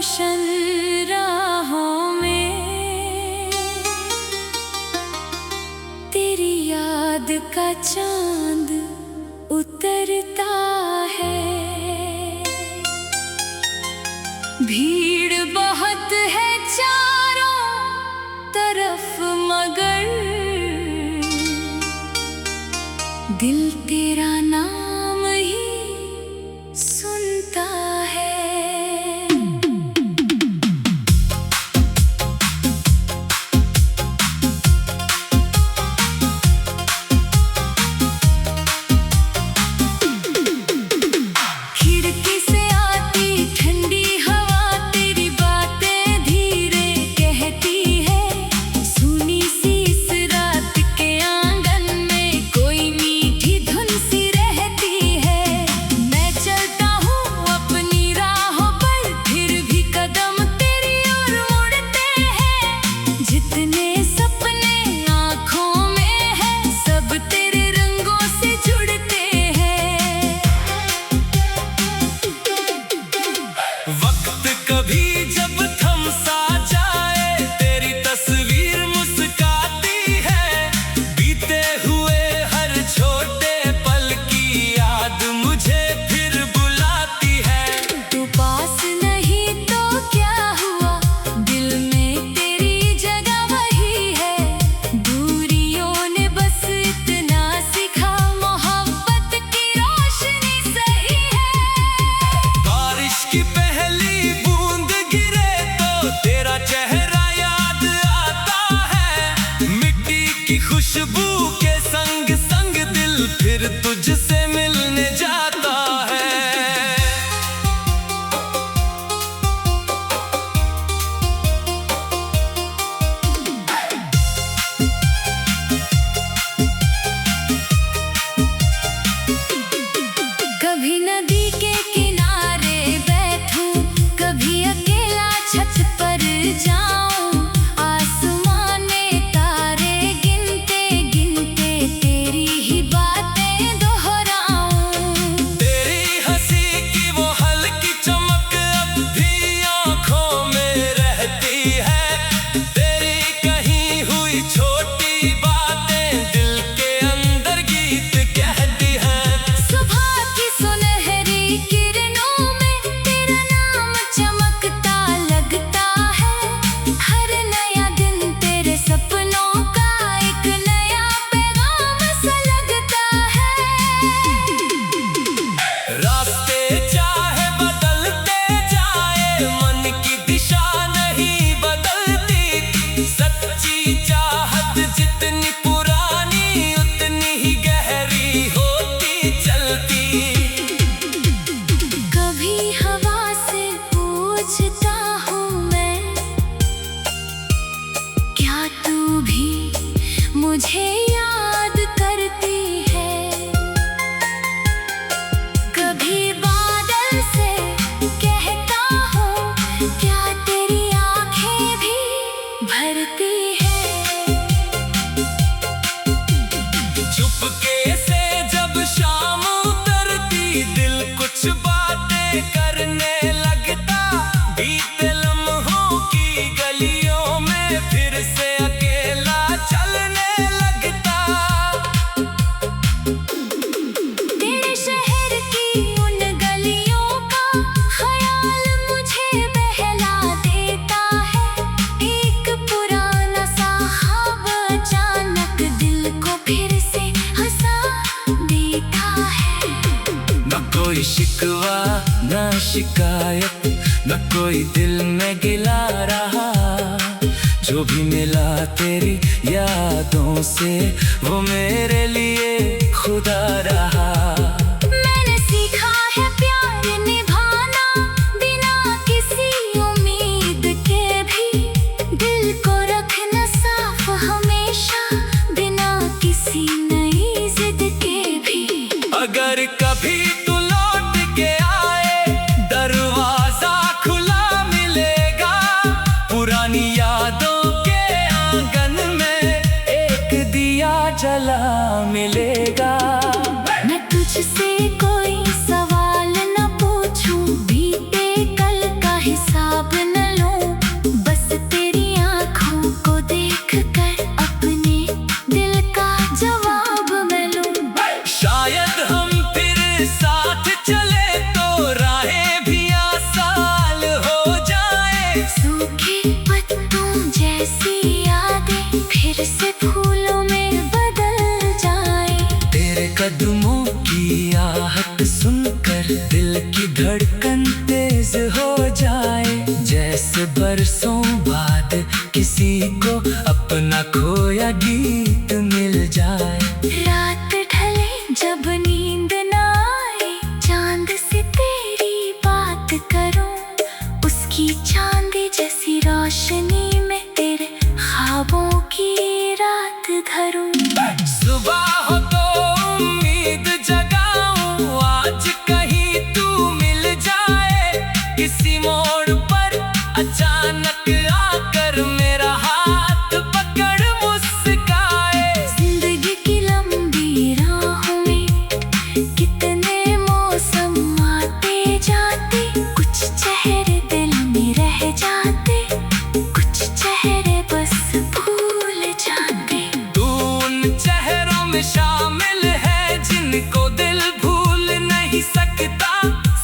रोशन राहों में तेरी याद का चांद उतरता है। भीड़ बहुत है चारों तरफ मगर दिल तेरा नाम ही सुनता है। खिड़की से आती ठंडी हवा तेरी बातें धीरे कहती है। सुनी सी इस रात के आंगन में कोई मीठी धुन सी रहती है। मैं चलता हूँ अपनी राहों पर फिर भी कदम तेरी ओर मुड़ते हैं। जितने सपने आँखों में है सब तेरे रंगों से जुड़ते हैं। वक्त कभी जब थम सा जाए तेरी तस्वीर मुस्काती है। बीते हुए हर छोटे पल की याद मुझे फिर बुलाती है। तू पास नहीं तो क्या हुआ, दिल में तेरी जगह वही है। दूरियों ने बस इतना सिखा मोहब्बत की रोशनी सही है। बारिश की पहली बूंद गिरे तो तेरा चेहरा याद आता है। मिट्टी की खुशबू के संग संग दिल फिर तुझसे मिलने जाता है। कभी नदी के किनारे बैठूं, कभी अकेला छत पर जाऊं। आसमान में तारे गिनते गिनते तेरी ही बातें दोहराऊं। तेरी हंसी की वो हल्की चमक अब भी आँखों में रहती है। तेरी कही हुई छोटी बातें दिल के अंदर गीत कहती हैं। सुबह की सुनहरी किरणों में तेरा नाम चमकता लगता है। हर नया दिन तेरे सपनों का एक नया पैगाम सा लगता है। रास्ते चाहे बदलते जाए मन की दिशा नहीं बदलती। सच्ची चाहत जितनी पुरानी उतनी ही गहरी होती चलती। कभी हवा से पूछता हूँ मैं, क्या तू भी मुझे याद करती है। कभी बादल से कहता हूँ, क्या तेरी आँखें भी भरती है। चुपके से जब शाम उतरती दिल कुछ बातें करने लगता। बीते लम्हों की गलियों में फिर से अकेला चलने लगता। तेरे शहर की उन गलियों का ख्याल मुझे बहला देता है। एक पुराना सा ख्वाब अचानक दिल को फिर से हंसा देता है। न कोई शिकवा न शिकायत न कोई दिल में गिला रहा। जो भी मिला तेरी यादों से वो मेरे लिए खुदा रहा। मैंने सीखा है प्यार निभाना बिना किसी उम्मीद के भी। दिल को रखना साफ हमेशा बिना किसी नई जिद के भी। अगर कभी तू लौट के आए दरवाजा खुला मिलेगा। पुरानी यादों के आंगन में एक दिया जला मिलेगा। न तुझसे कोई सवाल न जाए, जैसे बरसों बाद किसी को अपना खोया गीत मिल जाए। रात ढले जब नींद ना आए, चांद से तेरी बात करूं, उसकी चांदी जैसी रोशनी में तेरे ख्वाबों की रात धरूं। सुबह हो तो उम्मीद जगाऊं, आज कहीं तू मिल जाए, किसी मोड़ पर अचानक आकर मेरा हाथ पकड़ मुस्काए। जिंदगी की लंबी राहों में कितने मौसम आते जाते, कुछ चेहरे दिल में रह जाते, कुछ चेहरे बस भूल जाते। तू उन चेहरों में शामिल है जिनको दिल भूल नहीं सकता।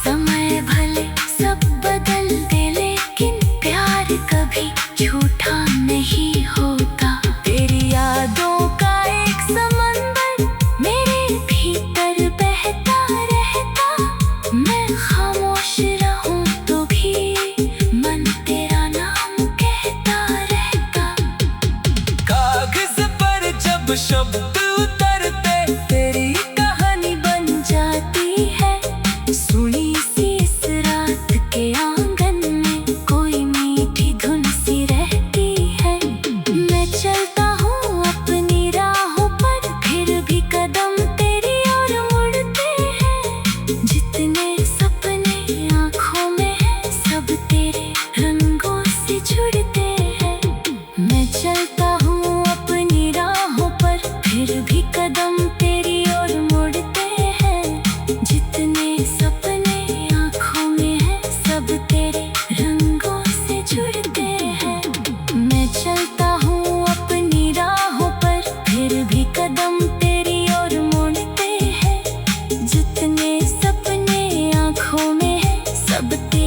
समय भले सब बदल दे, लेकिन प्यार कभी झूठा नहीं होता। तेरी यादों का एक समंदर मेरे भीतर बहता रहता, मैं खामोश रहूं तो भी मन तेरा नाम कहता रहता। कागज पर जब शब्द उतरते, तेरी कहानी बन जाती है। सुनी सी इस रात के आंगन में कोई मीठी धुन सी रहती है। मैं चलता हूँ अपनी राहों पर, फिर भी कदम तेरी ओर मुड़ते हैं। जितने सपने आँखों में हैं, सब तेरे रंगों से जुड़ते हैं। मैं चलता हूँ अपनी राहों पर, फिर भी कदम तेरी ओर मुड़ते हैं। जितने सपने आँखों में हैं, सब तेरे रंगों से जुड़ते हैं। मैं चलता हूँ अपनी राहों पर, फिर भी कदम तेरी ओर मुड़ते हैं। जितने सपने आँखों में हैं, सब तेरे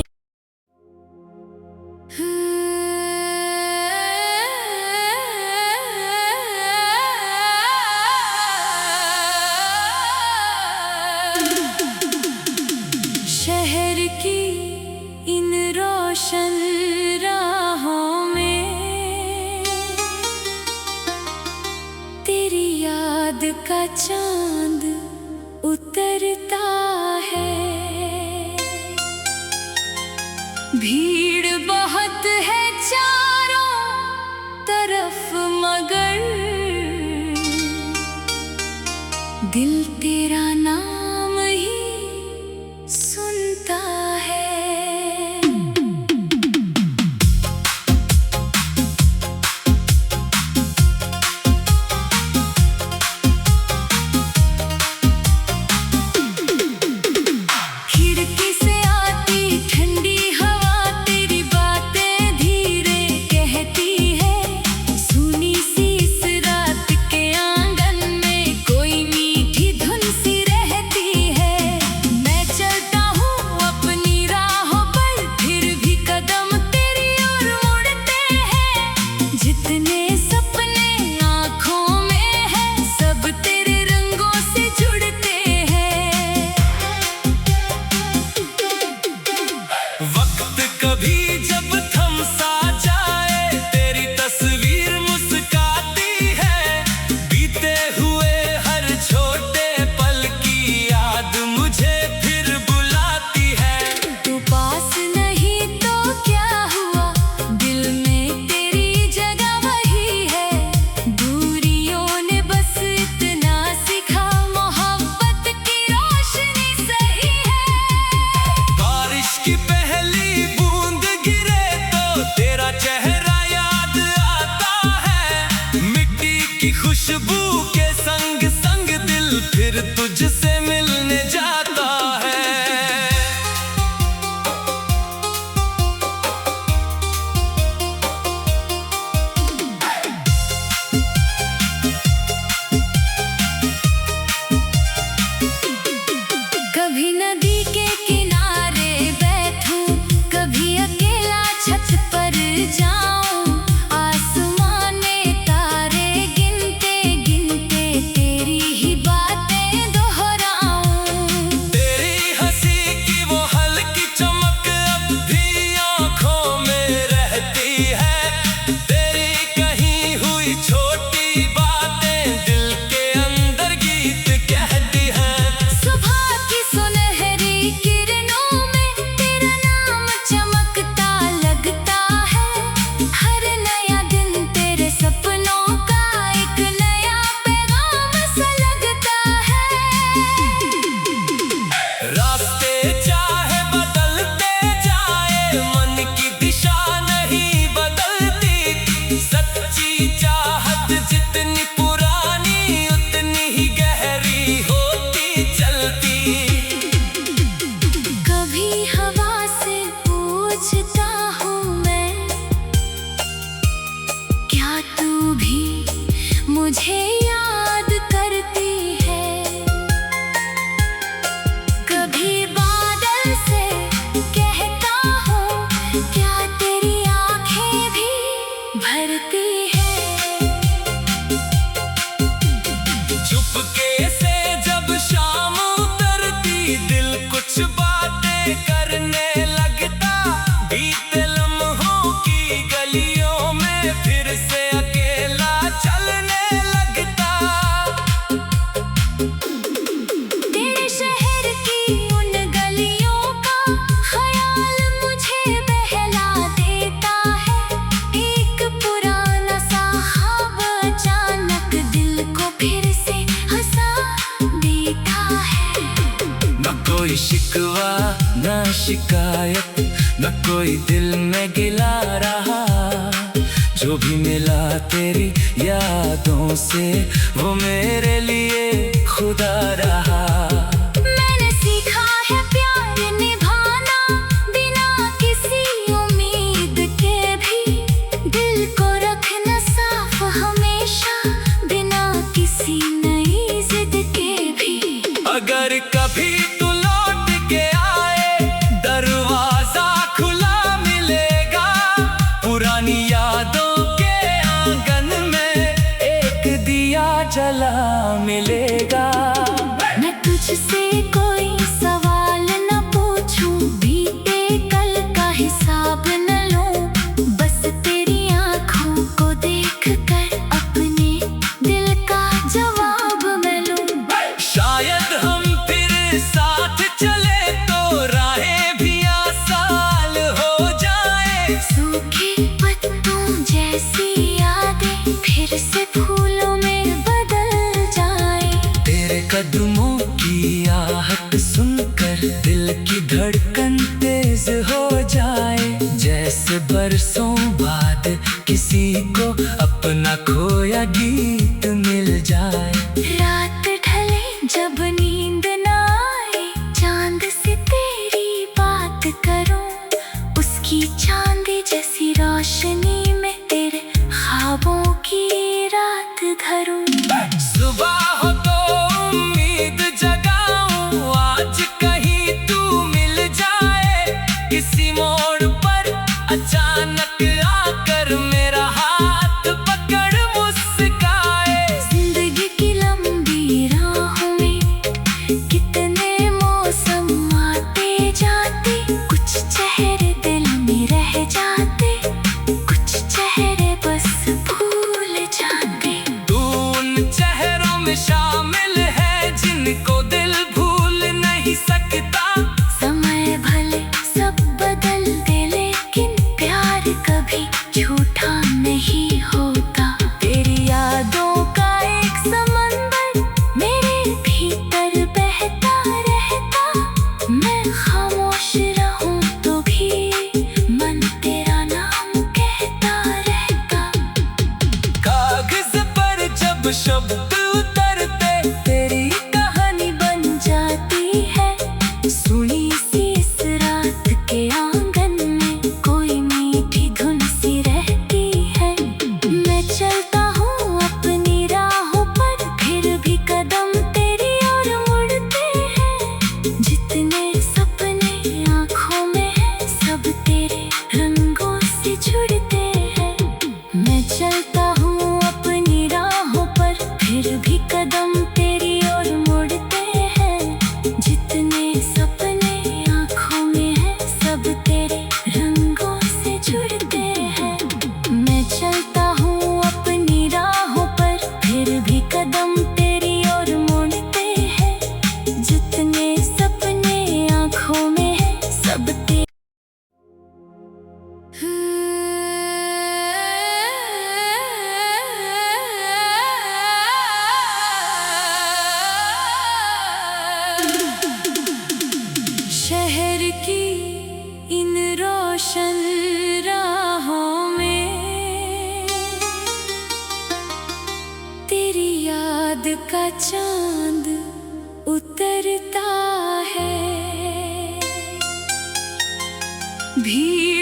शहर की इन रोशन राहों में तेरी याद का चांद उतरता है। भीड़ बहुत है चारों तरफ, मगर दिल तेरा नाम ही सुनता है। खिड़की से आती ठंडी हवा तेरी बातें धीरे कहती है। सुनी सी इस रात के आंगन में कोई मीठी धुन सी रहती है। मैं चलता हूँ अपनी राहों पर, फिर भी कदम तेरी ओर मुड़ते हैं। जितने सपने आँखों में हैं, सब तेरे रंगों से जुड़ते हैं। वक्त कभी जब थम सा जाए, तेरी तस्वीर मुस्काती है। बीते हुए हर छोटे पल की याद मुझे फिर बुलाती है। तू पास नहीं तो क्या हुआ, दिल में तेरी जगह वही है। दूरियों ने बस इतना सिखा, मोहब्बत की रोशनी सही है। बारिश की पहली बूंद सोचता हूँ मैं, क्या तू भी मुझे याद करती है? कभी बादल से कहता हूँ, क्या तेरी आँखें भी भरती है? चुपके से जब शाम उतरती, दिल कुछ बातें करने लगता। बीते लम्हों की गलियों में फिर से अकेला चलने लगता। तेरे शहर की उन गलियों का ख्याल मुझे बहला देता है। एक पुराना सा ख्वाब अचानक दिल को फिर से हंसा देता है। न कोई शिकवा न शिकायत, न कोई दिल में गिला रहा। जो भी मिला तेरी यादों से, वो मेरे लिए खुदा रहा। मैंने सीखा है प्यार निभाना, बिना किसी उम्मीद के भी। दिल को रखना साफ हमेशा, बिना किसी नई जिद के भी। अगर कभी तू लौट के आए, दरवाजा खुला मिलेगा। पुरानी यादों के आंगन में एक दिया जला मिलेगा। मैं तुझसे कोई सवाल न पूछूं, बीते कल का हिसाब न लूं। बस तेरी आँखों को देख कर अपने दिल का जवाब मैं लूं। शायद हम फिर साथ चले तो राहें भी आसान हो जाए। सूखे पत्तों जैसी यादें फिर से फूलों में बदल जाए। तेरे कदमों की आहट सुनकर दिल की धड़कन तेज हो जाए। जैसे बरसों बाद किसी को अपना खोया गीत मिल जाए। रात ढले जब नींद न आए, चांद से तेरी बात करूं। उसकी चांदी जैसी रोशनी में तेरे ख्वाबों की रात धरूं। सुबह हो तो उम्मीद जगाऊं, आज कहीं तू मिल जाए। किसी मोड़ पर अचानक आकर मेरा हाथ पकड़ मुस्काए। जिंदगी की लंबी राहों में कितने मौसम आते जाते। कुछ चेहरे दिल में रह जाते, कुछ चेहरे बस भूल जाते। तू उन चेहरों में शामिल है, जिनको दिल भूल नहीं सकता। समय भले सब बदल दे, लेकिन प्यार कभी झूठा नहीं होता। तेरी यादों का एक समंदर मेरे भीतर बहता रहता। मैं खामोश रहूं तो भी मन तेरा नाम कहता रहता। कागज पर जब शब्द उतरते, तेरी कहानी बन जाती है। सुनी सी इस रात के आंगन में कोई मीठी धुन सी रहती है। मैं चलता हूँ अपनी राहों पर, फिर भी कदम तेरी ओर मुड़ते हैं। जितने सपने आँखों में हैं, सब तेरे रंगों से जुड़ते हैं। मैं चलता हूँ अपनी राहों पर, फिर भी कदम तेरी ओर मुड़ते हैं। जितने सपने आँखों में हैं, सब तेरे रंगों से जुड़ते हैं। मैं चलता हूँ अपनी राहों पर, फिर भी कदम तेरी ओर मुड़ते हैं। जितने सपने आँखों में हैं, सब तेरे। शहर की इन रोशन राहों में तेरी याद का चांद उतरता है। भीड़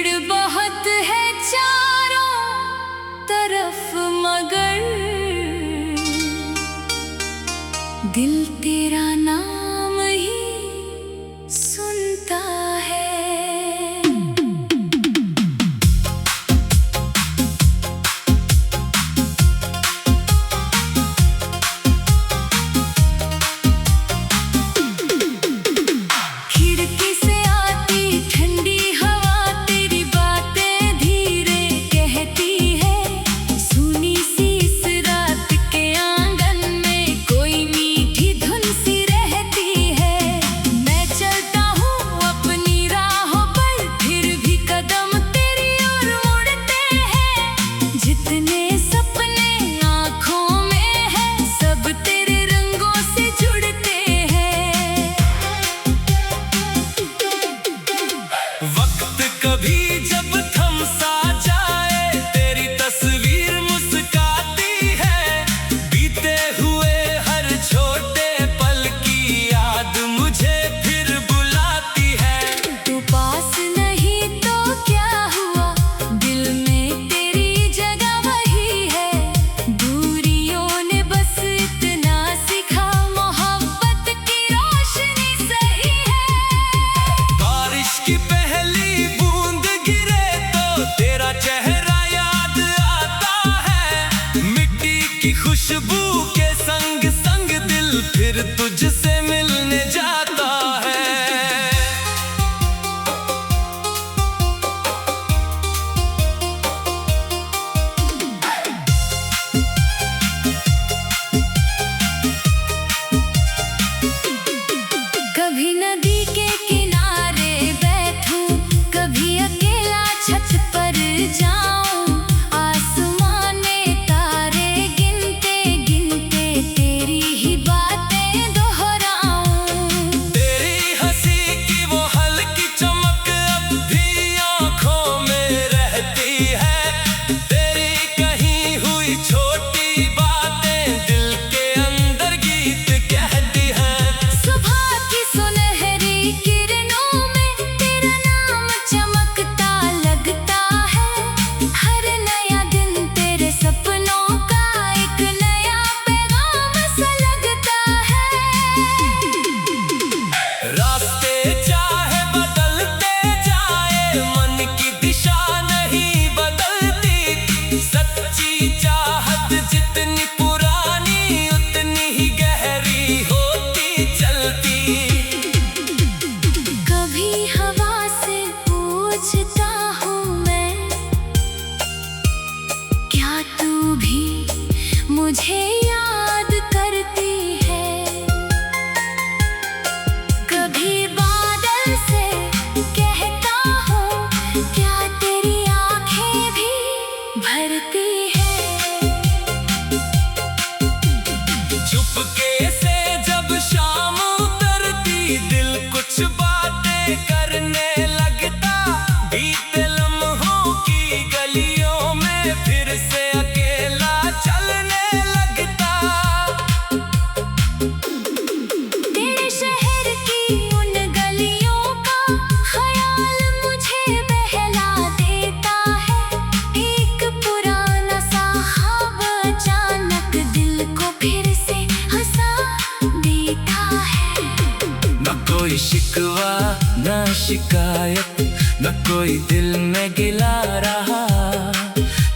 कोई दिल में गिला रहा।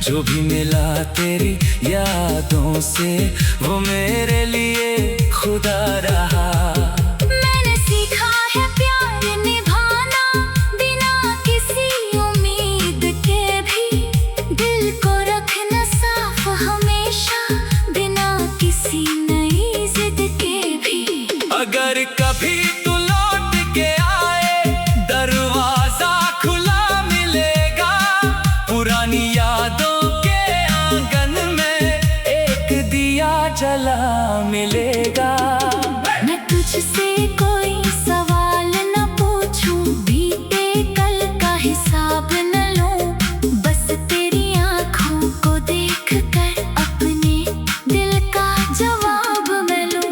जो भी मिला तेरी यादों से वो मेरे लिए खुदा रहा। मैंने सीखा है प्यार निभाना बिना किसी उम्मीद के भी। दिल को रखना साफ हमेशा बिना किसी नई जिद के भी। अगर कभी तू लौट के आए दरवाजा खुला मिलेगा। पुरानी यादों के आंगन में एक दिया जला मिलेगा। मैं तुझसे कोई सवाल न पूछूं, बीते कल का हिसाब न लूं। बस तेरी आंखों को देख कर अपने दिल का जवाब मैं लूं।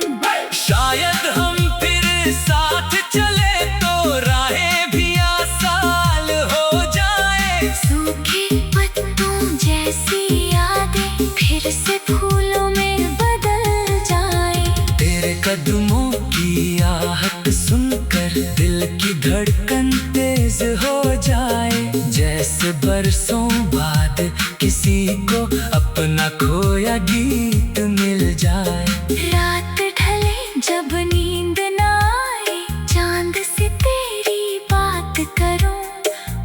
शायद हम फिर साथ चले तो राहें भी आसान हो जाए। सूखे पत्तों जैसी यादें फिर से फूलों में बदल जाए। तेरे कदमों की आहट सुनकर दिल की धड़कन तेज हो जाए। जैसे बरसों बाद किसी को अपना खोया गीत मिल जाए। रात ढले जब नींद न आए, चांद से तेरी बात करूं।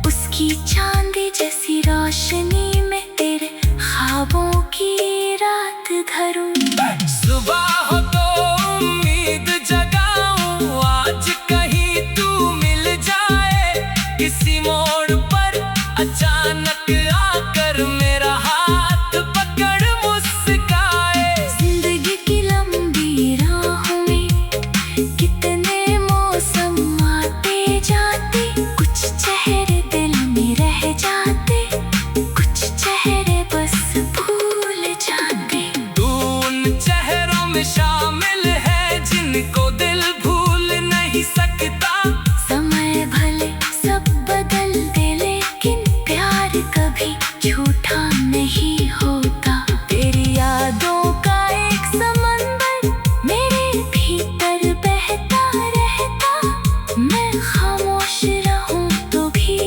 उसकी चांदी जैसी रोशनी में तेरे ख्वाबों की रात धरूं। सुबह हो तो उम्मीद जगाऊं, आज कहीं तू मिल जाए। किसी मोड़ पर अचानक आकर मेरा हाथ पकड़ मुस्काए। जिंदगी की लंबी राहों में कितने मौसम आते जाते। कुछ चेहरे दिल में रह जाते, कुछ चेहरे बस भूल जाते। तू उन चेहरों में शामिल है जिनको दिल भूल नहीं सकता। समय भले सब बदल दे लेकिन प्यार कभी झूठा नहीं होता। तेरी यादों का एक समंदर मेरे भीतर बहता रहता। मैं खामोश रहूं तो भी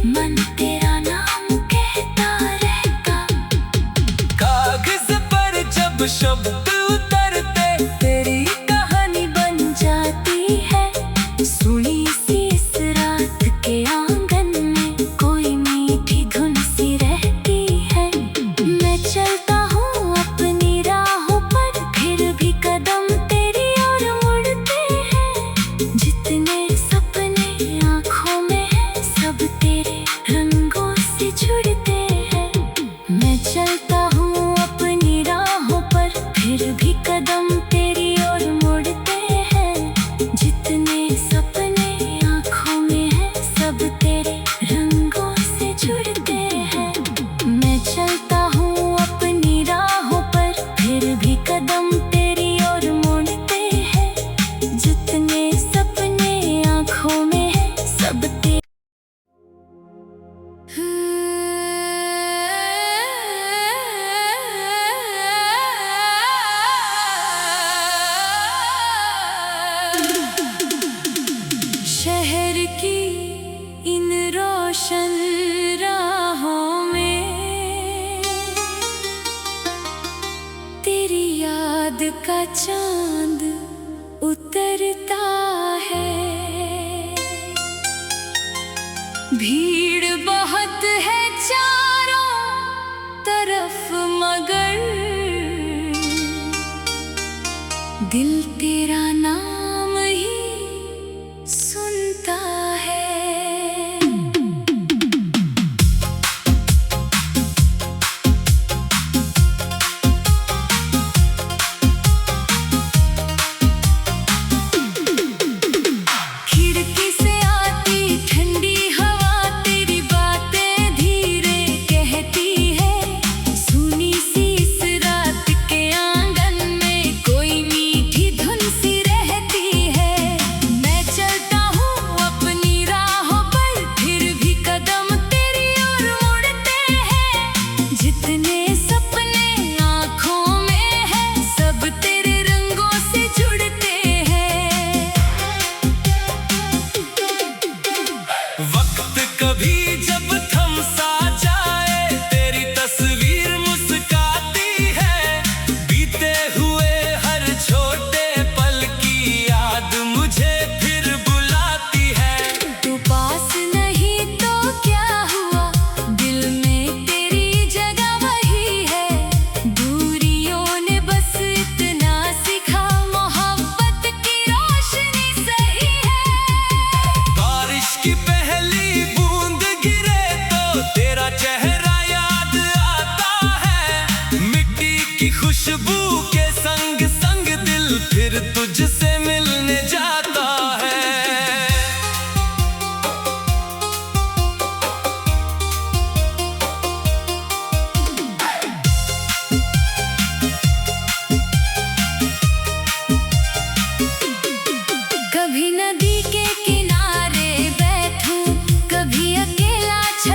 मन तेरा नाम कहता रहता। कागज पर जब शब्द उतरते तेरी कहानी बन जाती है। सुनी सी इस रात के आंगन में कोई मीठी धुन सी रहती है। मैं चलता हूँ अपनी राहों पर फिर भी कदम तेरी ओर मुड़ते हैं। जितने सपने आँखों में हैं सब तेरे रंगों से जुड़ते हैं। मैं चलता हूँ अपनी राहों पर फिर भी कदम तेरी ओर मुड़ते हैं। जितने सपने आँखों में हैं सब तेरे रंगों से जुड़ते हैं। मैं चलता हूँ अपनी राहों पर फिर भी कदम तेरी ओर मुड़ते हैं। जितने सपने आँखों में हैं सब तेरे। शहर की इन रोशन राहों में तेरी याद का चांद उतरता है। भीड़ बहुत है चारों तरफ मगर दिल तेरा नाम ही सुनता है।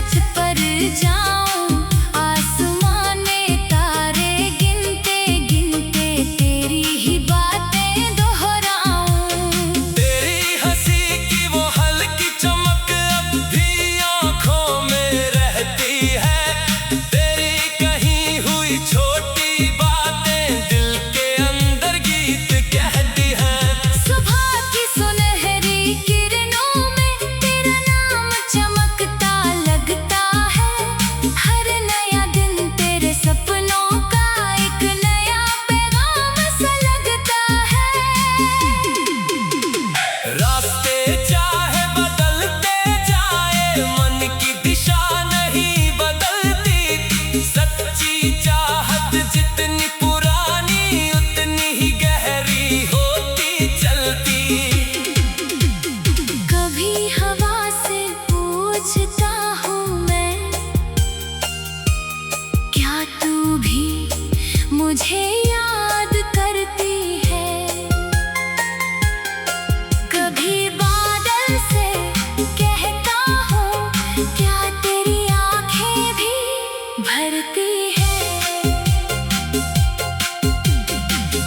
छत पर जाऊं, आसमान में तारे गिनते गिनते तेरी ही बातें दोहराऊं। तेरी हंसी की वो हल्की चमक अब भी आंखों में रहती है। तेरी कही हुई छोटी बातें दिल के अंदर गीत कहती हैं। सुबह की सुनहरी किरणों में तेरा नाम चमकता लगता है। हर नया दिन तेरे सपनों का एक नया पैगाम सा लगता है। रास्ते चाहे बदलते जाए, मन की दिशा नहीं बदलती। सच्ची चाहत जितनी पुरानी उतनी ही गहरी होती चलती। कभी हवा से पूछता हूँ मैं, क्या तू भी मुझे याद करती है? कभी बादल से कहता हूँ, क्या तेरी आँखें भी भरती है?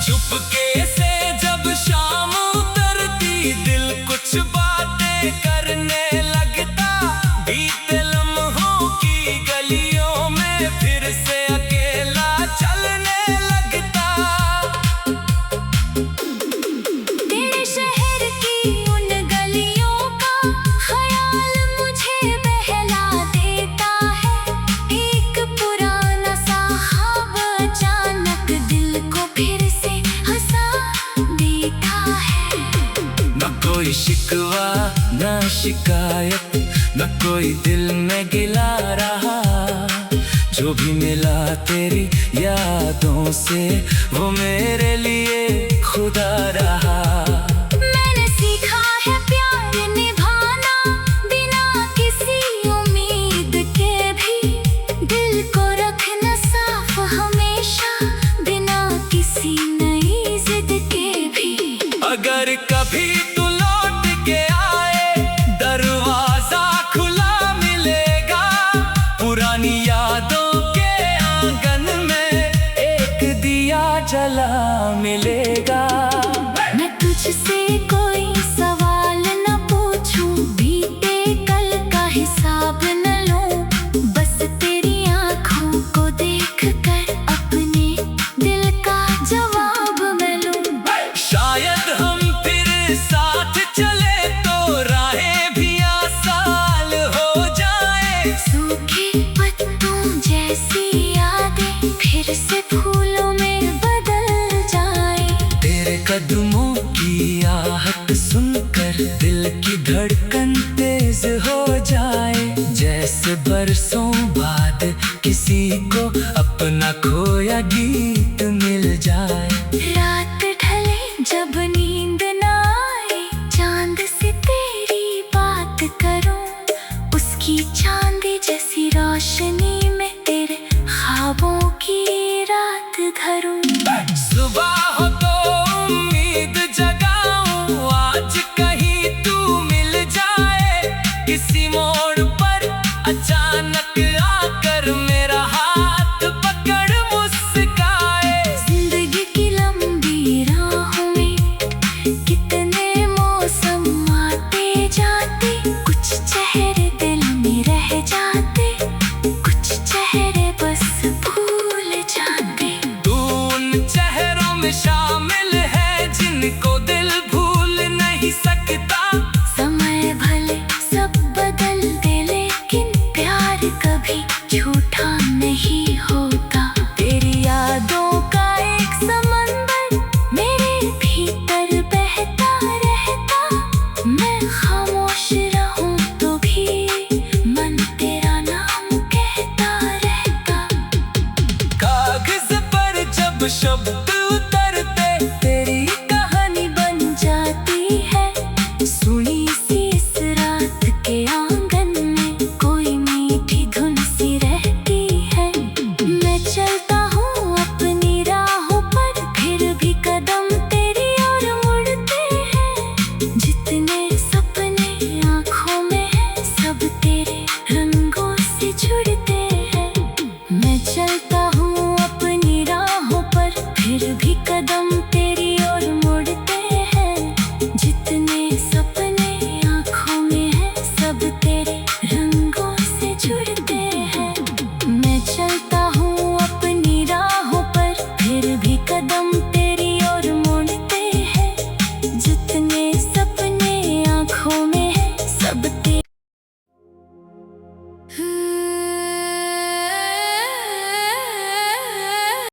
चुपके से जब शाम उतरती, दिल कुछ बातें करने लगता। बीते लम्हों की गलियों में फिर से अकेला चलने लगता। तेरे शहर की उन गलियों का ख्याल मुझे बहला देता है। एक पुराना सा ख्वाब अचानक दिल को फिर से हंसा देता है। न कोई शिकवा न शिकायत, न कोई दिल में गिला रहा। जो भी मिला तेरी यादों से, वो मेरे लिए खुदा रहा। मैंने सीखा है प्यार निभाना बिना किसी उम्मीद के भी। दिल को रखना साफ हमेशा बिना किसी नई जिद के भी। अगर कभी तू लौट के आए, दरवाजा खुला मिलेगा। पुरानी यादों के आंगन में एक दिया जला मिलेगा। मैं तुझसे कोई सवाल न पूछूं, बीते कल का हिसाब न लूं। बस तेरी आँखों को देख कर अपने दिल का जवाब मैं लूं। शायद हम फिर साथ चले तो राहें भी आसान हो जाए। सूखे पत्तों जैसी यादें फिर से फूलों में बदल जाए। तेरे कदमों की आहट सुनकर दिल की धड़कन तेज हो जाए। जैसे बरसों बाद किसी को अपना खोया गीत मिल जाए। रात ढले जब नींद न आए, चांद से तेरी बात करूं। उसकी चांदी जैसी रोशनी में तेरे ख्वाबों की रात धरूं। सुबह हो तो उम्मीद जगाऊं, आज कहीं तू मिल जाए। किसी मोड़ पर अचानक आकर मेरा हाथ पकड़ मुस्काए। जिंदगी की लंबी राहों में कितने मौसम आते जाते। कुछ चेहरे दिल में रह जाते, कुछ चेहरे बस भूल जाते। तू उन चेहरों में शामिल है जिनको दिल भूल नहीं सकता। समय भले सब बदल दे, लेकिन प्यार कभी झूठा नहीं होता। तेरी यादों का एक समंदर मेरे भीतर बहता रहता। मैं खामोश रहूं तो भी मन तेरा नाम कहता रहता। कागज पर जब शब्द